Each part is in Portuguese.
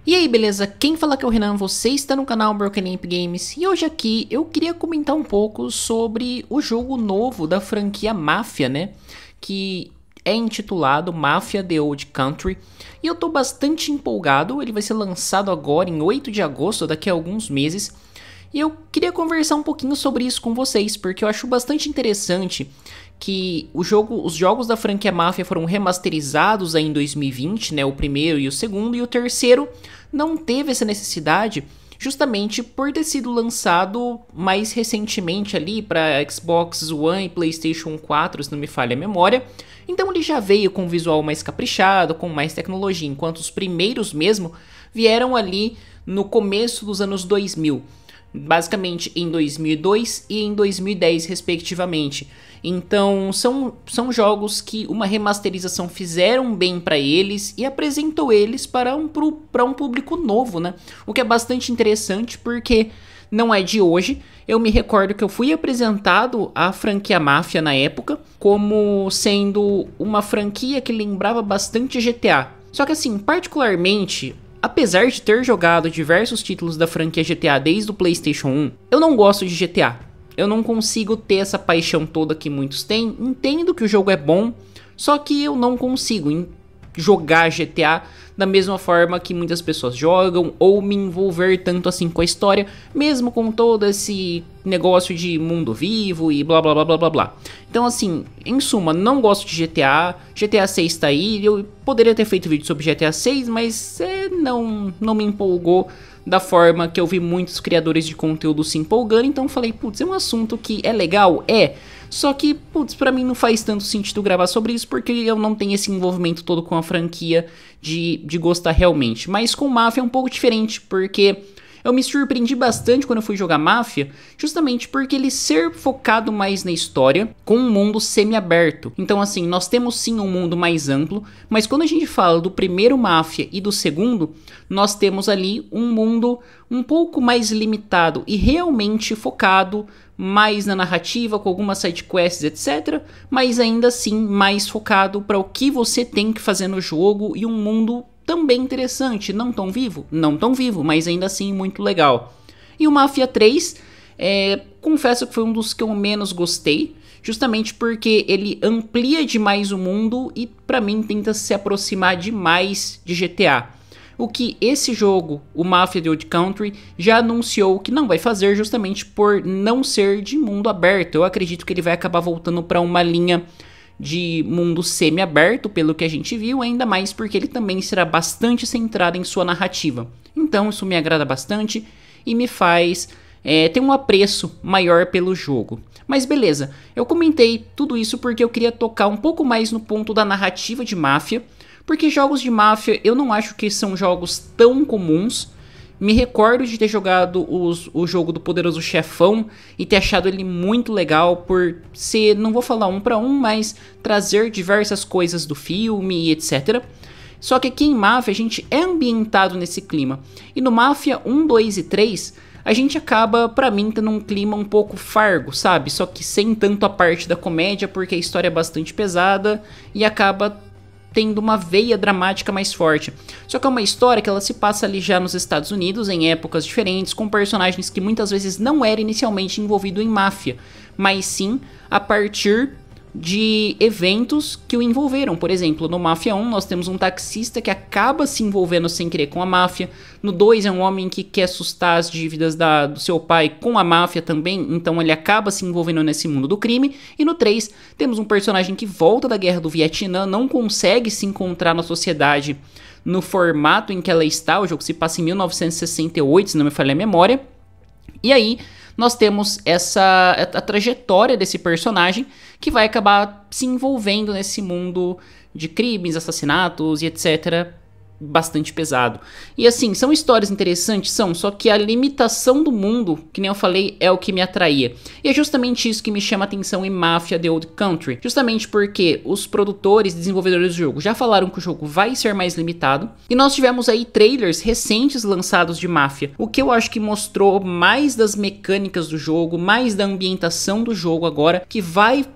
E aí, beleza? Quem fala que é o Renan, você está no canal Broken Imp Games e hoje aqui eu queria comentar um pouco sobre o jogo novo da franquia Mafia, né? Que é intitulado Mafia: The Old Country e eu tô bastante empolgado. Ele vai ser lançado agora em 8 de agosto, daqui a alguns meses. E eu queria conversar um pouquinho sobre isso com vocês, porque eu acho bastante interessante que os jogos da franquia Mafia foram remasterizados aí em 2020, né, o primeiro e o segundo, e o terceiro não teve essa necessidade, justamente por ter sido lançado mais recentemente ali para Xbox One e PlayStation 4, se não me falha a memória. Então ele já veio com um visual mais caprichado, com mais tecnologia, enquanto os primeiros mesmo vieram ali no começo dos anos 2000. Basicamente em 2002 e em 2010 respectivamente. Então são jogos que uma remasterização fizeram bem para eles e apresentou eles para um público novo, né? O que é bastante interessante porque não é de hoje. Eu me recordo que eu fui apresentado à franquia Mafia na época como sendo uma franquia que lembrava bastante GTA. Só que assim, particularmente, apesar de ter jogado diversos títulos da franquia GTA desde o PlayStation 1, eu não gosto de GTA. Eu não consigo ter essa paixão toda que muitos têm. Entendo que o jogo é bom, só que eu não consigo jogar GTA da mesma forma que muitas pessoas jogam, ou me envolver tanto assim com a história, mesmo com todo esse negócio de mundo vivo e blá blá blá blá blá blá. Então assim, em suma, não gosto de GTA. GTA 6 tá aí, eu poderia ter feito vídeo sobre GTA 6, mas não me empolgou da forma que eu vi muitos criadores de conteúdo se empolgando, então falei, putz, é um assunto que é legal? É. Só que, putz, pra mim não faz tanto sentido gravar sobre isso porque eu não tenho esse envolvimento todo com a franquia de gostar realmente. Mas com Mafia é um pouco diferente, porque eu me surpreendi bastante quando eu fui jogar Mafia, justamente porque ele ser focado mais na história, com um mundo semi-aberto. Então assim, nós temos sim um mundo mais amplo, mas quando a gente fala do primeiro Mafia e do segundo, nós temos ali um mundo um pouco mais limitado e realmente focado mais na narrativa, com algumas sidequests, etc. Mas ainda assim mais focado para o que você tem que fazer no jogo e um mundo também interessante, não tão vivo, mas ainda assim muito legal. E o Mafia 3, confesso que foi um dos que eu menos gostei, justamente porque ele amplia demais o mundo e pra mim tenta se aproximar demais de GTA. O que esse jogo, o Mafia: The Old Country, já anunciou que não vai fazer, justamente por não ser de mundo aberto. Eu acredito que ele vai acabar voltando para uma linha de mundo semi-aberto, pelo que a gente viu, ainda mais porque ele também será bastante centrado em sua narrativa. Então isso me agrada bastante e me faz ter um apreço maior pelo jogo. Mas beleza, eu comentei tudo isso porque eu queria tocar um pouco mais no ponto da narrativa de Mafia, porque jogos de Mafia eu não acho que são jogos tão comuns. Me recordo de ter jogado o jogo do Poderoso Chefão e ter achado ele muito legal por ser, não vou falar um para um, mas trazer diversas coisas do filme e etc. Só que aqui em Mafia a gente é ambientado nesse clima. E no Mafia 1, 2 e 3, a gente acaba, pra mim, tendo um clima um pouco fargo, sabe? Só que sem tanto a parte da comédia, porque a história é bastante pesada e acaba tendo uma veia dramática mais forte. Só que é uma história que ela se passa ali já nos Estados Unidos, em épocas diferentes, com personagens que muitas vezes não eram inicialmente envolvidos em máfia, mas sim a partir de eventos que o envolveram. Por exemplo, no Mafia 1 nós temos um taxista que acaba se envolvendo sem querer com a máfia. No 2 é um homem que quer assustar as dívidas do seu pai com a máfia também, então ele acaba se envolvendo nesse mundo do crime. E no 3 temos um personagem que volta da guerra do Vietnã, não consegue se encontrar na sociedade no formato em que ela está. O jogo se passa em 1968, se não me falha a memória. E aí nós temos a trajetória desse personagem que vai acabar se envolvendo nesse mundo de crimes, assassinatos e etc. Bastante pesado. E assim, são histórias interessantes, só que a limitação do mundo, que nem eu falei, é o que me atraía. E é justamente isso que me chama a atenção em Mafia: The Old Country. Justamente porque os produtores e desenvolvedores do jogo já falaram que o jogo vai ser mais limitado. E nós tivemos aí trailers recentes lançados de Mafia, o que eu acho que mostrou mais das mecânicas do jogo, mais da ambientação do jogo agora, que vai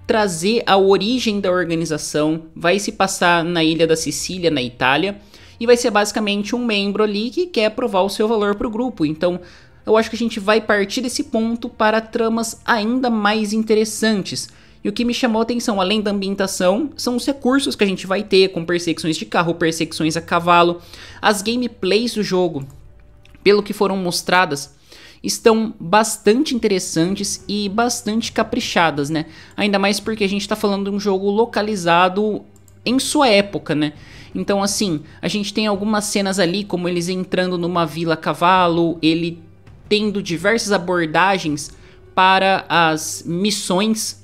trazer a origem da organização, vai se passar na ilha da Sicília, na Itália. e vai ser basicamente um membro ali que quer provar o seu valor para o grupo. Então eu acho que a gente vai partir desse ponto para tramas ainda mais interessantes. E o que me chamou a atenção, além da ambientação, são os recursos que a gente vai ter, com perseguições de carro, perseguições a cavalo. As gameplays do jogo, pelo que foram mostradas, estão bastante interessantes e bastante caprichadas, né? Ainda mais porque a gente tá falando de um jogo localizado em sua época, né? Então, assim, a gente tem algumas cenas ali, como eles entrando numa vila a cavalo, ele tendo diversas abordagens para as missões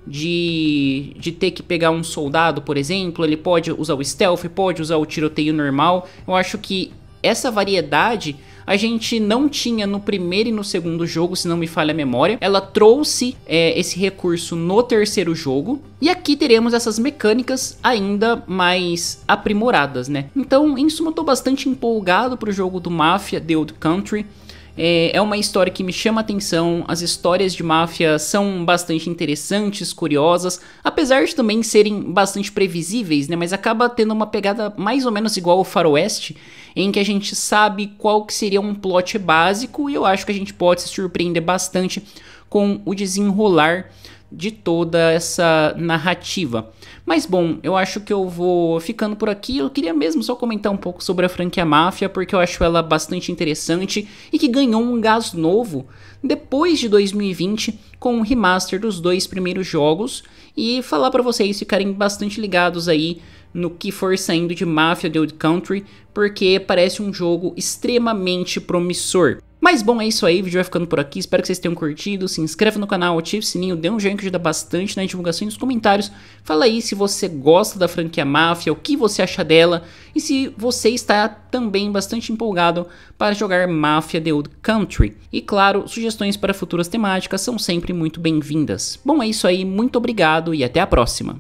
de ter que pegar um soldado, por exemplo. Ele pode usar o stealth, pode usar o tiroteio normal. Eu acho que essa variedade a gente não tinha no primeiro e no segundo jogo, se não me falha a memória. Ela trouxe esse recurso no terceiro jogo. E aqui teremos essas mecânicas ainda mais aprimoradas, né? Então, em suma, eu tô bastante empolgado pro jogo do Mafia The Old Country. É uma história que me chama a atenção, as histórias de máfia são bastante interessantes, curiosas, apesar de também serem bastante previsíveis, né? Mas acaba tendo uma pegada mais ou menos igual ao Faroeste, em que a gente sabe qual que seria um plot básico e eu acho que a gente pode se surpreender bastante com o desenrolar de toda essa narrativa. Mas bom, eu acho que eu vou ficando por aqui. Eu queria mesmo só comentar um pouco sobre a franquia Mafia, porque eu acho ela bastante interessante e que ganhou um gás novo depois de 2020 com o remaster dos 2 primeiros jogos, e falar para vocês ficarem bastante ligados aí no que for saindo de Mafia The Old Country, porque parece um jogo extremamente promissor. Mas bom, é isso aí, o vídeo vai ficando por aqui, espero que vocês tenham curtido, se inscreva no canal, ative o sininho, dê um joinha que ajuda bastante na divulgação e nos comentários. Fala aí se você gosta da franquia Mafia, o que você acha dela, e se você está também bastante empolgado para jogar Mafia The Old Country. E claro, sugestões para futuras temáticas são sempre muito bem-vindas. Bom, é isso aí, muito obrigado e até a próxima.